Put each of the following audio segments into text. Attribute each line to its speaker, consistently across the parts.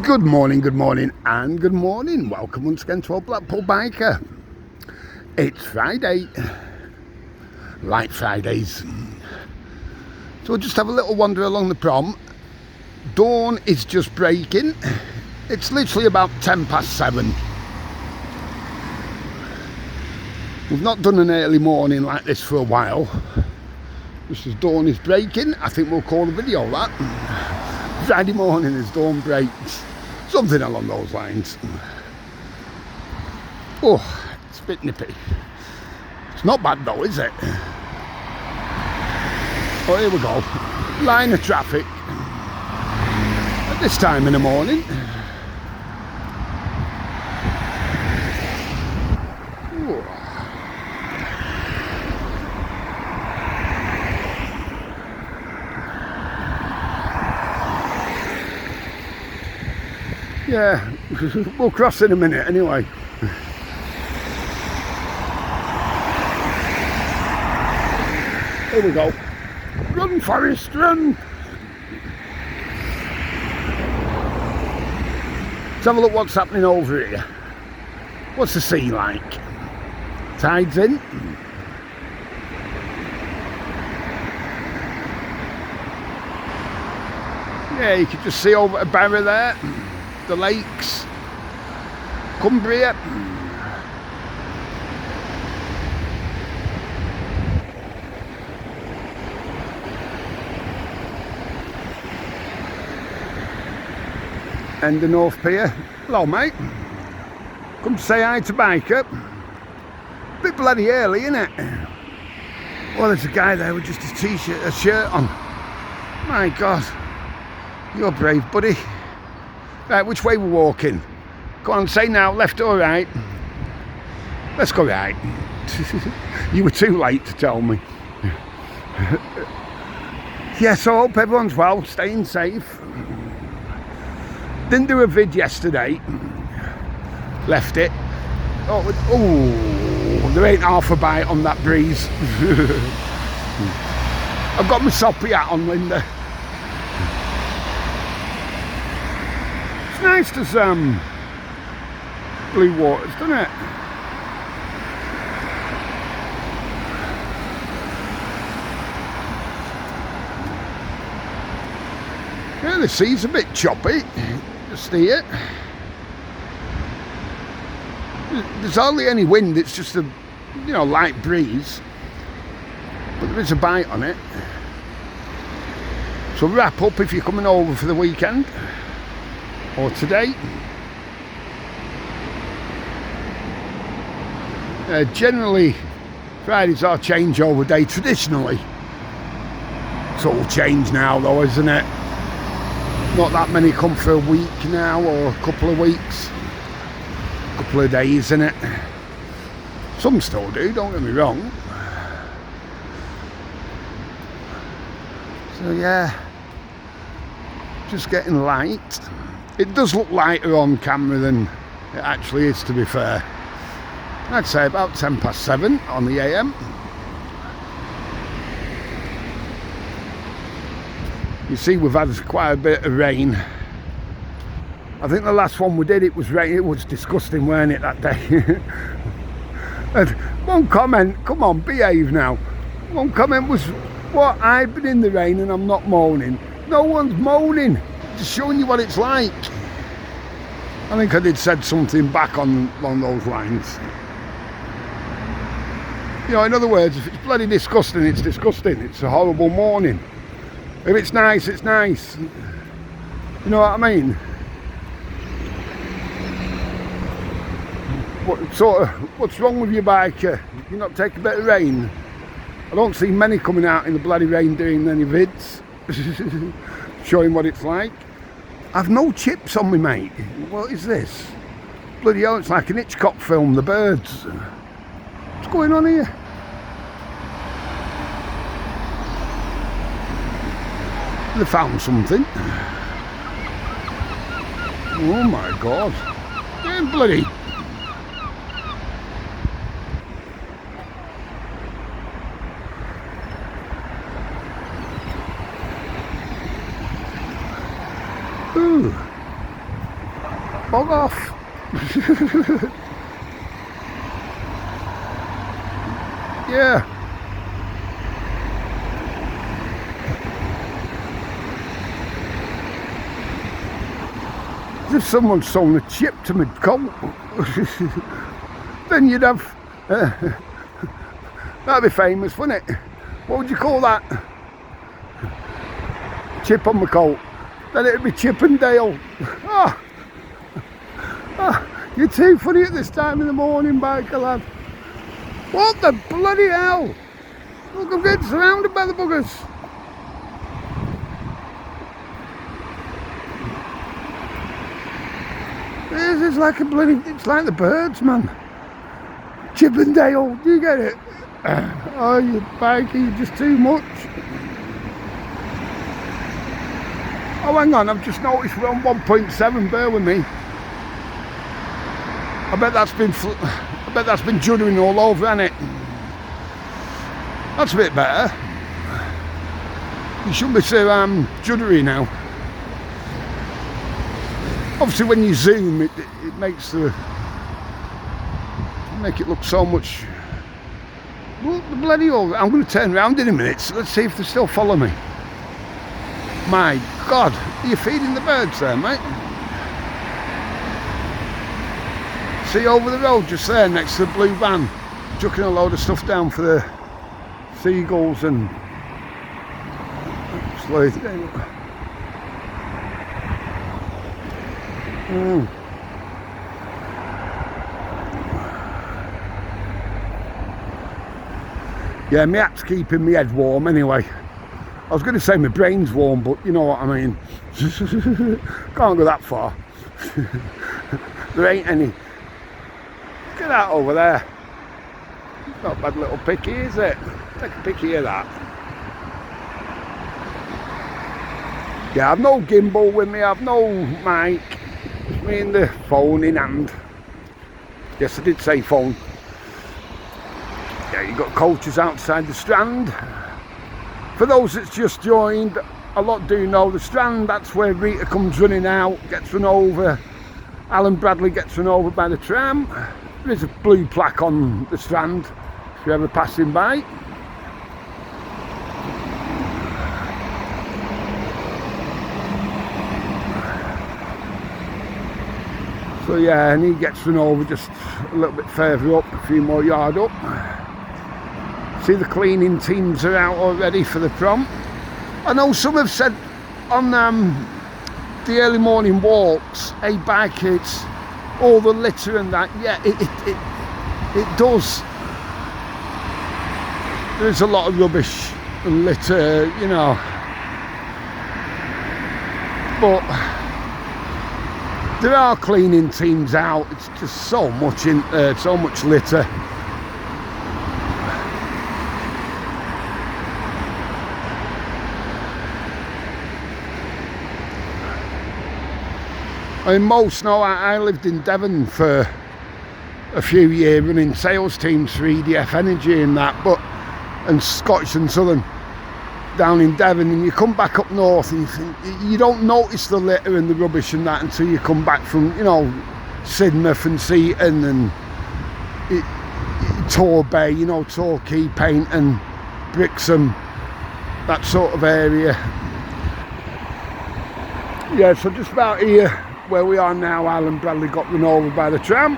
Speaker 1: Good morning, and good morning. Welcome once again to our Blackpool Biker. It's Friday, like Fridays. So we'll just have a little wander along the prom. Dawn is just breaking. It's literally about 7:10. We've not done an early morning like this for a while. Just as dawn is breaking, I think we'll call the video that. Friday morning as dawn breaks. Something along those lines. Oh, it's a bit nippy. It's not bad though, is it? Oh, here we go. Line of traffic. At this time in the morning. Oh. Yeah, we'll cross in a minute anyway. Here we go. Run, Forest, run! Let's have a look what's happening over here. What's the sea like? Tide's in. Yeah, you can just see over at Barra there. The lakes, Cumbria. And the North Pier. Hello mate, come to say hi to Biker. Bit bloody early, isn't it? Well, there's a guy there with just a shirt on. My God, you're brave, buddy. Right, which way we're walking? Go on, say now, left or right? Let's go right. You were too late to tell me. Yeah, so I hope everyone's well, staying safe. Didn't do a vid yesterday. Left it. Oh, there ain't half a bite on that breeze. I've got my soppy hat on, Linda. Nice to some blue waters, doesn't it? Yeah, the sea's a bit choppy, just here. There's hardly any wind, it's just a light breeze, but there is a bite on it. So wrap up if you're coming over for the weekend. Or today. Generally, Friday's our changeover day traditionally. It's all changed now though, isn't it? Not that many come for a week now or a couple of weeks. A couple of days, innit? Some still do, don't get me wrong. So yeah, just getting light. It does look lighter on camera than it actually is, to be fair. I'd say about 7:10 on the AM. You see, we've had quite a bit of rain. I think the last one we did, it was rain. It was disgusting, weren't it, that day? And one comment, come on, behave now. One comment was, what, I've been in the rain and I'm not moaning. No one's moaning. Just showing you what it's like. I think I did said something back on those lines. In other words, if it's bloody disgusting, it's disgusting. It's a horrible morning. If it's nice, it's nice. You know what I mean? What's wrong with your biker? You not take a bit of rain? I don't see many coming out in the bloody rain doing any vids. Showing what it's like. I've no chips on me, mate. What is this? Bloody hell, it's like an Hitchcock film, The Birds. What's going on here? They found something. Oh my God. Yeah, bloody. Ooh. off. Yeah. If someone sold a chip to my coat, then you'd have, that'd be famous, wouldn't it? What would you call that? Chip on my coat. Then it'd be Chip and Dale. Oh, you're too funny at this time in the morning, biker lad. What the bloody hell? Look, I'm getting surrounded by the buggers. This is like a bloody, it's like the birds, man. Chip and Dale, do you get it? Oh, you biker, you're just too much. Oh, hang on, I've just noticed we're on 1.7, bear with me. I bet that's been juddering all over, hasn't it? That's a bit better. You shouldn't be so juddery now. Obviously, when you zoom, it makes make it look so much. Look, the bloody old. I'm going to turn around in a minute. So let's see if they still follow me. My God, are you feeding the birds there, mate? See over the road, just there, next to the blue van, chucking a load of stuff down for the seagulls and. Yeah, my hat's keeping my head warm anyway. I was going to say my brain's warm, but you know what I mean. Can't go that far. There ain't any. Look at that over there. Not a bad little picky, is it? Take a picky of that. Yeah, I've no gimbal with me, I've no mic. Just me and the phone in hand. Yes, I did say phone. Yeah, you've got coaches outside the Strand. For those that's just joined, a lot do know the Strand, that's where Rita comes running out, gets run over. Alan Bradley gets run over by the tram. There is a blue plaque on the Strand if you're ever passing by. So yeah, and he gets run over just a little bit further up, a few more yards up. See, the cleaning teams are out already for the prom. I know some have said on the early morning walks, hey bikers, all the litter and that, yeah, it does. There's a lot of rubbish and litter, you know. But there are cleaning teams out. It's just so much so much litter. I mean, most know I lived in Devon for a few years running sales teams for EDF Energy and that, and Scottish and Southern down in Devon, and you come back up north and you think you don't notice the litter and the rubbish and that until you come back from, you know, Sidmouth and Seaton and Torbay, you know, Torquay, Paint and Brixham, that sort of area. Yeah, so just about here where we are now, Alan Bradley got run over by the tram.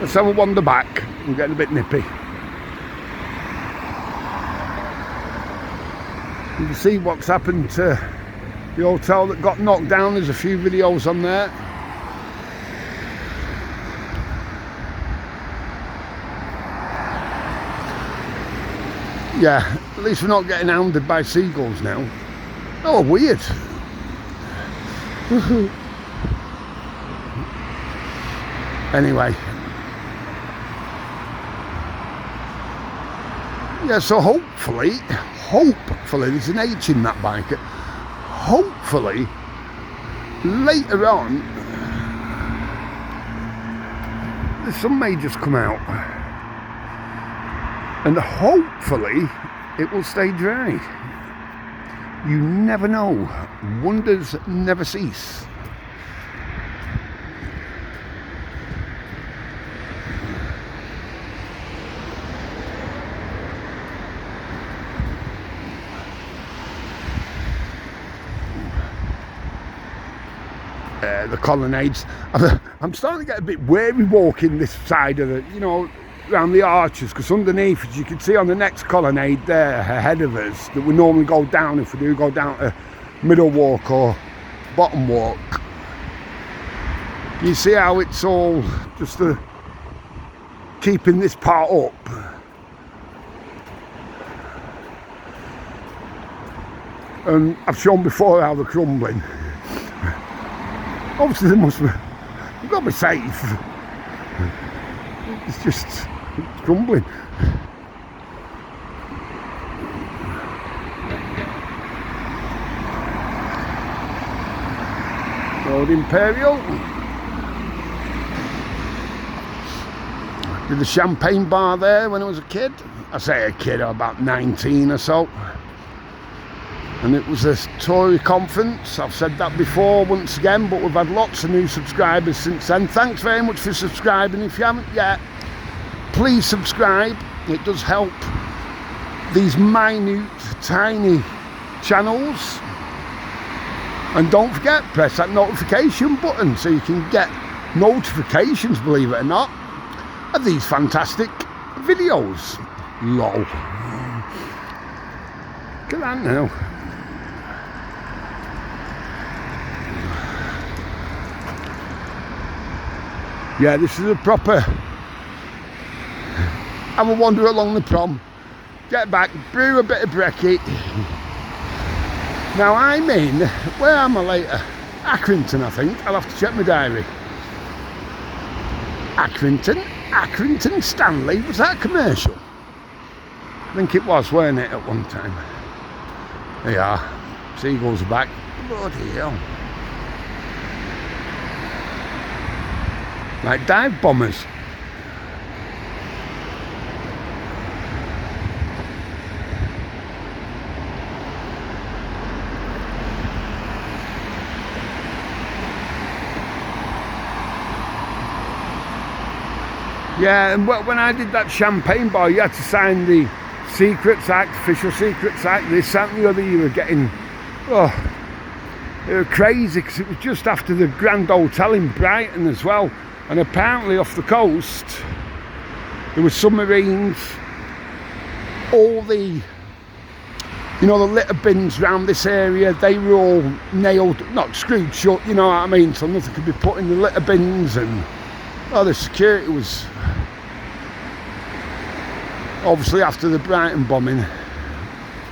Speaker 1: Let's have a wander back. I'm getting a bit nippy. You can see what's happened to the hotel that got knocked down. There's a few videos on there. Yeah, at least we're not getting hounded by seagulls now. Oh, weird. Anyway. Yeah, so hopefully, there's an H in that biker. Hopefully, later on, the sun may just come out. And hopefully, it will stay dry. You never know. Wonders never cease. the colonnades. I'm starting to get a bit weary walking this side of the, you know, around the arches, because underneath, as you can see on the next colonnade there ahead of us, that we normally go down if we do go down to middle walk or bottom walk. You see how it's all just keeping this part up. And I've shown before how they're crumbling. Obviously they must be, you've got to be safe. It's just crumbling. Road Imperial. Did the champagne bar there when I was a kid. I say a kid, about 19 or so. And it was a Tory conference. I've said that before once again, but we've had lots of new subscribers since then. Thanks very much for subscribing. If you haven't yet, please subscribe. It does help these minute, tiny channels. And don't forget, press that notification button so you can get notifications, believe it or not, of these fantastic videos. Lol. Look at that now. Yeah, this is a proper, have a wander along the prom, get back, brew a bit of brekkie. Now I'm in, where am I later? Accrington, I think. I'll have to check my diary. Accrington Stanley, was that a commercial? I think it was, weren't it, at one time? There you are, Seagulls are back. Bloody hell. Like dive bombers. Yeah, and when I did that champagne bar, you had to sign the Secrets Act, Official Secrets Act, this, that and the other. You were getting, oh, they were crazy, because it was just after the Grand Hotel in Brighton as well. And apparently off the coast, there were submarines, all the, you know, the litter bins around this area, they were all nailed, not screwed shut, you know what I mean, so nothing could be put in the litter bins, and, oh, the security was, obviously after the Brighton bombing,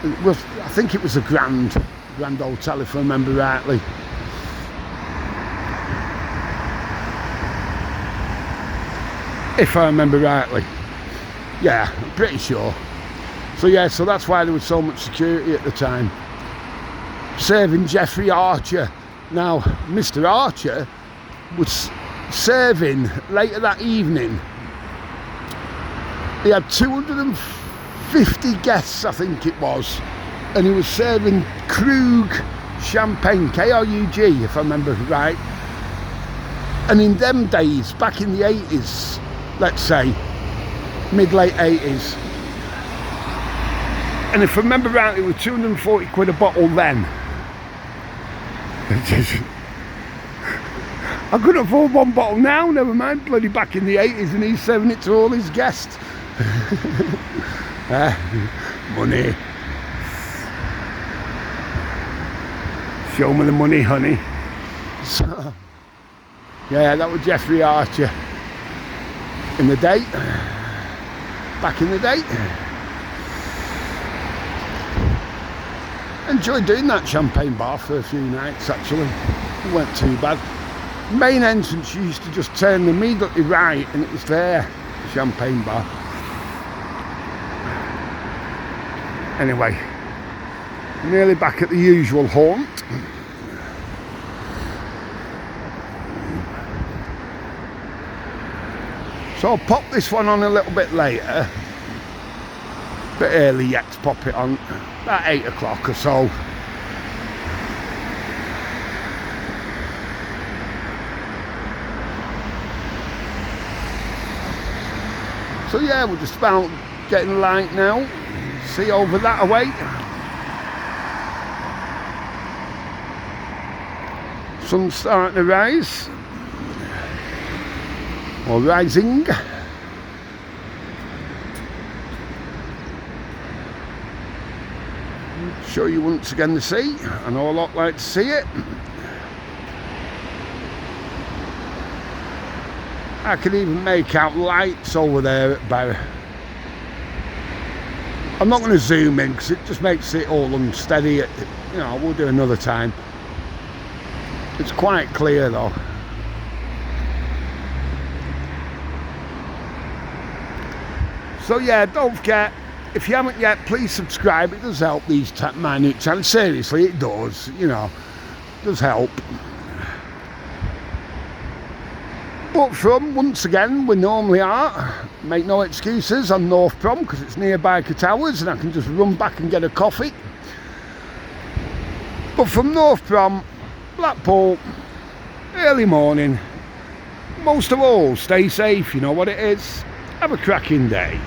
Speaker 1: it was, I think it was a Grand Hotel, if I remember rightly. If I remember rightly. Yeah, I'm pretty sure. So yeah, so that's why there was so much security at the time. Serving Jeffrey Archer. Now, Mr. Archer was serving later that evening. He had 250 guests, I think it was. And he was serving Krug champagne, K-R-U-G, if I remember right. And in them days, back in the 80s, let's say, mid-late 80s. And if I remember right, it was 240 quid a bottle then. I couldn't afford one bottle now, never mind bloody back in the 80s, and he's serving it to all his guests. Money. Show me the money, honey. So, yeah, that was Jeffrey Archer. In the day, back in the day. Enjoyed doing that champagne bar for a few nights actually. It weren't too bad. Main entrance, you used to just turn immediately right and it was there, the champagne bar. Anyway, nearly back at the usual haunt. So I'll pop this one on a little bit later. Bit early yet to pop it on, about 8 o'clock or so. So yeah, we're just about getting light now. See over that away. Sun's starting to rise, or rising. Show you once again the sea. I know a lot like to see it. I can even make out lights over there at Barrow. I'm not going to zoom in because it just makes it all unsteady. You know, we'll do another time. It's quite clear though. So yeah, don't forget, if you haven't yet, please subscribe. It does help these minute channels. Seriously, it does. You know, it does help. But from, once again, we normally are. Make no excuses on North Prom because it's near Biker Towers and I can just run back and get a coffee. But from North Prom, Blackpool, early morning, most of all, stay safe, you know what it is. Have a cracking day.